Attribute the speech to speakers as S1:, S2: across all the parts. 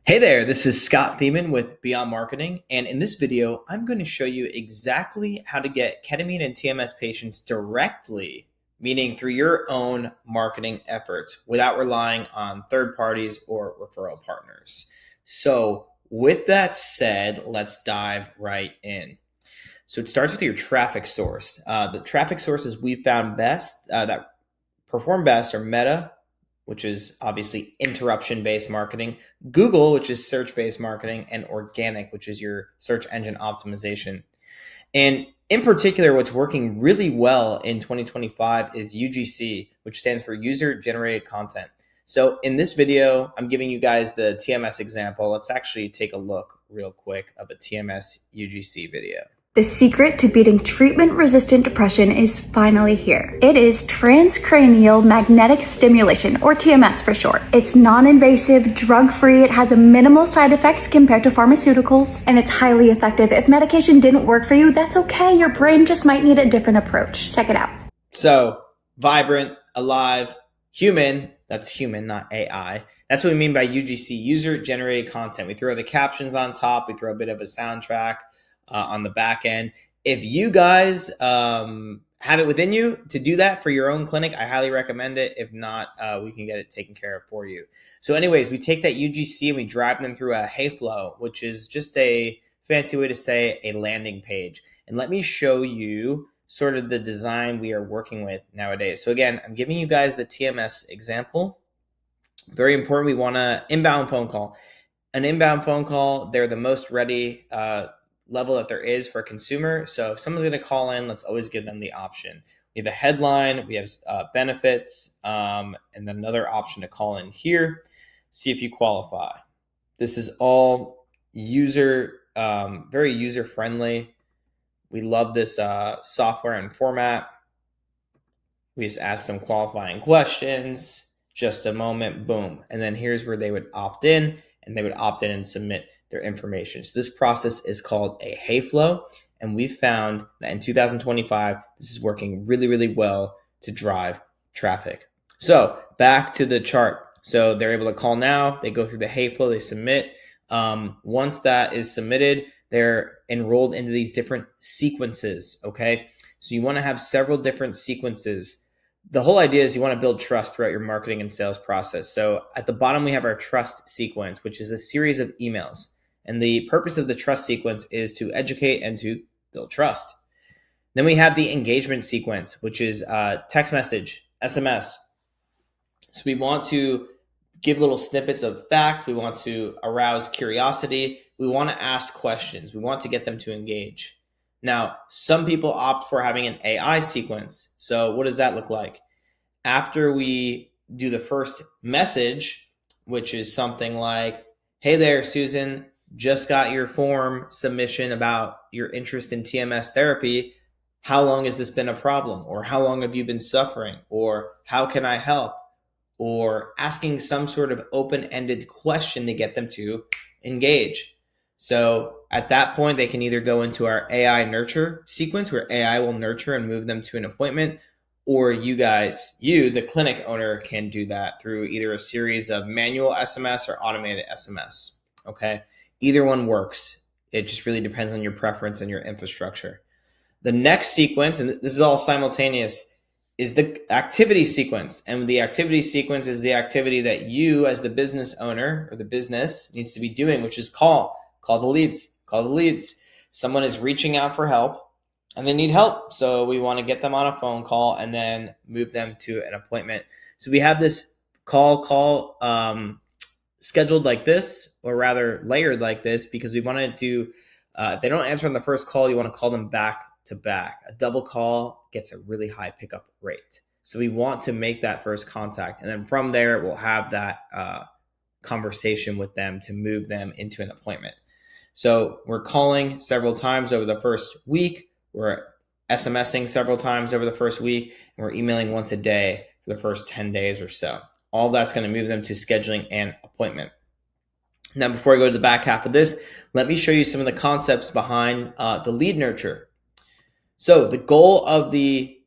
S1: Hey there, this is Scott Thiemann with Beyond Marketing, and in this video, I'm going to show you exactly how to get ketamine and TMS patients directly, meaning through your own marketing efforts without relying on third parties or referral partners. So with that said, let's dive right in. So it starts with your traffic source. The traffic sources we've found best that perform best are Meta, which is obviously interruption-based marketing, Google, which is search-based marketing, and organic, which is your search engine optimization. And in particular, what's working really well in 2025 is UGC, which stands for user-generated content. So in this video, I'm giving you guys the TMS example. Let's actually take a look real quick of a TMS UGC video.
S2: The secret to beating treatment-resistant depression is finally here. It is transcranial magnetic stimulation, or TMS for short. It's non-invasive, drug-free, it has minimal side effects compared to pharmaceuticals, and it's highly effective. If medication didn't work for you, that's okay. Your brain just might need a different approach. Check it out.
S1: So, vibrant, alive, human, that's human, not AI. That's what we mean by UGC, user-generated content. We throw the captions on top, we throw a bit of a soundtrack on the back end. If you guys have it within you to do that for your own clinic, I highly recommend it. If not, we can get it taken care of for you. So anyways, we take that UGC and we drive them through a Heyflow, which is just a fancy way to say a landing page. And let me show you sort of the design we are working with nowadays. So again, I'm giving you guys the TMS example. Very important, we want an inbound phone call. An inbound phone call, they're the most ready level that there is for a consumer. So if someone's going to call in, let's always give them the option. We have a headline, we have benefits, and then another option to call in here. See if you qualify. This is all very user friendly. We love this software and format. We just ask some qualifying questions. Just a moment, boom. And then here's where they would opt in, and they would opt in and submit their information. So this process is called a Heyflow, and we found that in 2025, this is working really, really well to drive traffic. So back to the chart. So they're able to call now, they go through the Heyflow, they submit. Once that is submitted, they're enrolled into these different sequences, okay? So you wanna have several different sequences. The whole idea is you want to build trust throughout your marketing and sales process. So at the bottom, we have our trust sequence, which is a series of emails. And the purpose of the trust sequence is to educate and to build trust. Then we have the engagement sequence, which is text message, SMS. So we want to give little snippets of fact. We want to arouse curiosity. We want to ask questions. We want to get them to engage. Now, some people opt for having an AI sequence. So what does that look like? After we do the first message, which is something like, hey there, Susan, just got your form submission about your interest in TMS therapy. How long has this been a problem? Or how long have you been suffering? Or how can I help? Or asking some sort of open-ended question to get them to engage. So at that point, they can either go into our AI nurture sequence where AI will nurture and move them to an appointment, or you, the clinic owner, can do that through either a series of manual SMS or automated SMS, okay? Either one works. It just really depends on your preference and your infrastructure. The next sequence, and this is all simultaneous, is the activity sequence. And the activity sequence is the activity that you as the business owner or the business needs to be doing, which is call the leads. Someone is reaching out for help and they need help. So we want to get them on a phone call and then move them to an appointment. So we have this call scheduled like this, or rather layered like this, because we wanted to, if they don't answer on the first call, you want to call them back to back. A double call gets a really high pickup rate. So we want to make that first contact. And then from there, we'll have that conversation with them to move them into an appointment. So we're calling several times over the first week. We're SMSing several times over the first week, and we're emailing once a day for the first 10 days or so. All that's going to move them to scheduling an appointment. Now, before I go to the back half of this, let me show you some of the concepts behind the lead nurture. So the goal of the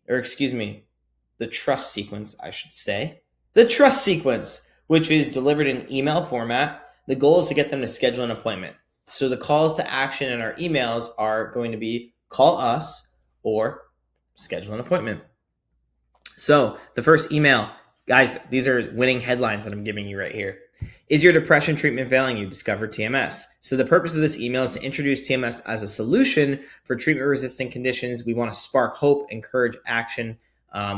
S1: trust sequence, I should say. The trust sequence, which is delivered in email format. the goal is to get them to schedule an appointment. So the calls to action in our emails are going to be call us or schedule an appointment. So the first email, guys, these are winning headlines that I'm giving you right here. Is your depression treatment failing you? Discover TMS. So the purpose of this email is to introduce TMS as a solution for treatment-resistant conditions. We want to spark hope, encourage action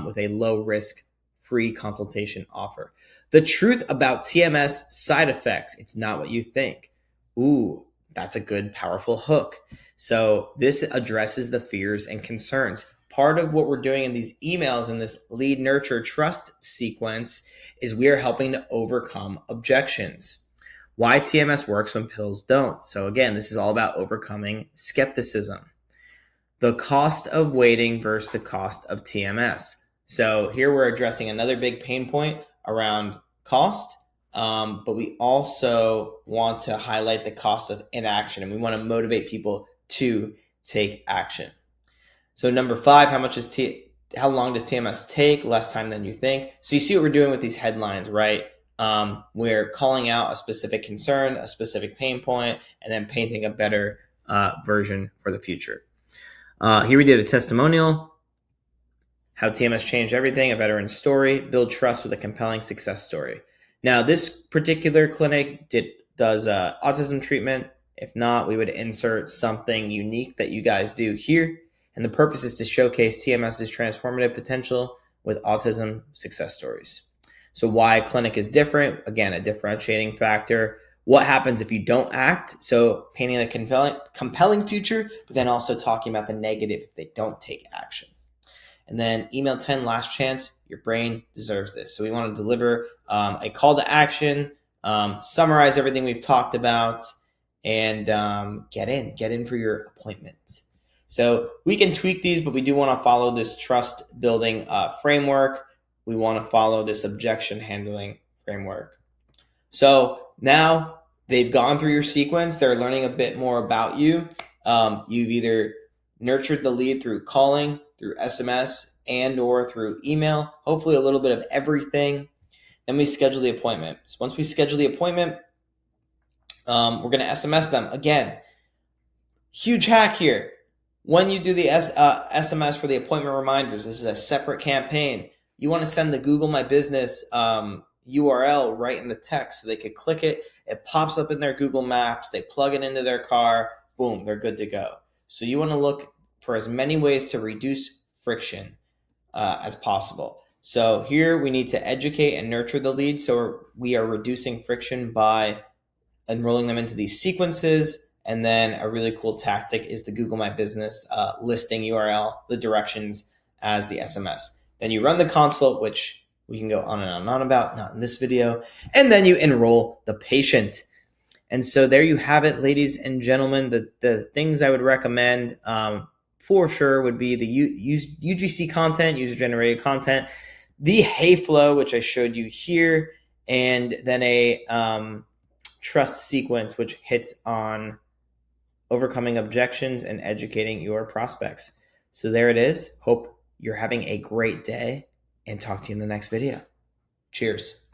S1: with a low-risk, free consultation offer. The truth about TMS side effects, it's not what you think. Ooh, that's a good, powerful hook. So this addresses the fears and concerns. Part of what we're doing in these emails in this lead, nurture, trust sequence is we are helping to overcome objections. Why TMS works when pills don't. So again, this is all about overcoming skepticism. The cost of waiting versus the cost of TMS. So here we're addressing another big pain point around cost, but we also want to highlight the cost of inaction, and we want to motivate people to take action. So number 5, how long does TMS take? Less time than you think. So you see what we're doing with these headlines, right? We're calling out a specific concern, a specific pain point, and then painting a better version for the future. Here we did a testimonial, how TMS changed everything, a veteran's story, build trust with a compelling success story. Now, this particular clinic does autism treatment. If not, we would insert something unique that you guys do here. And the purpose is to showcase TMS's transformative potential with autism success stories. So why a clinic is different, again, a differentiating factor. What happens if you don't act? So painting a compelling future, but then also talking about the negative if they don't take action. And then email 10, last chance, your brain deserves this. So we want to deliver a call to action, summarize everything we've talked about, and get in for your appointment. So we can tweak these, but we do want to follow this trust building framework. We want to follow this objection handling framework. So now they've gone through your sequence. They're learning a bit more about you. You've either nurtured the lead through calling, through SMS, and or through email, hopefully a little bit of everything. Then we schedule the appointment. So once we schedule the appointment, we're going to SMS them. Again, huge hack here. When you do the SMS for the appointment reminders, this is a separate campaign. You want to send the Google My Business URL right in the text so they could click it. It pops up in their Google Maps. They plug it into their car. Boom, they're good to go. So you want to look for as many ways to reduce friction as possible. So here we need to educate and nurture the lead. So we are reducing friction by enrolling them into these sequences. And then a really cool tactic is the Google My Business listing URL, the directions as the SMS. Then you run the consult, which we can go on and on about, not in this video. And then you enroll the patient. And so there you have it, ladies and gentlemen. The things I would recommend for sure would be the UGC content, user-generated content, the Heyflow, which I showed you here, and then a trust sequence, which hits on overcoming objections and educating your prospects. So there it is. Hope you're having a great day and talk to you in the next video. Cheers.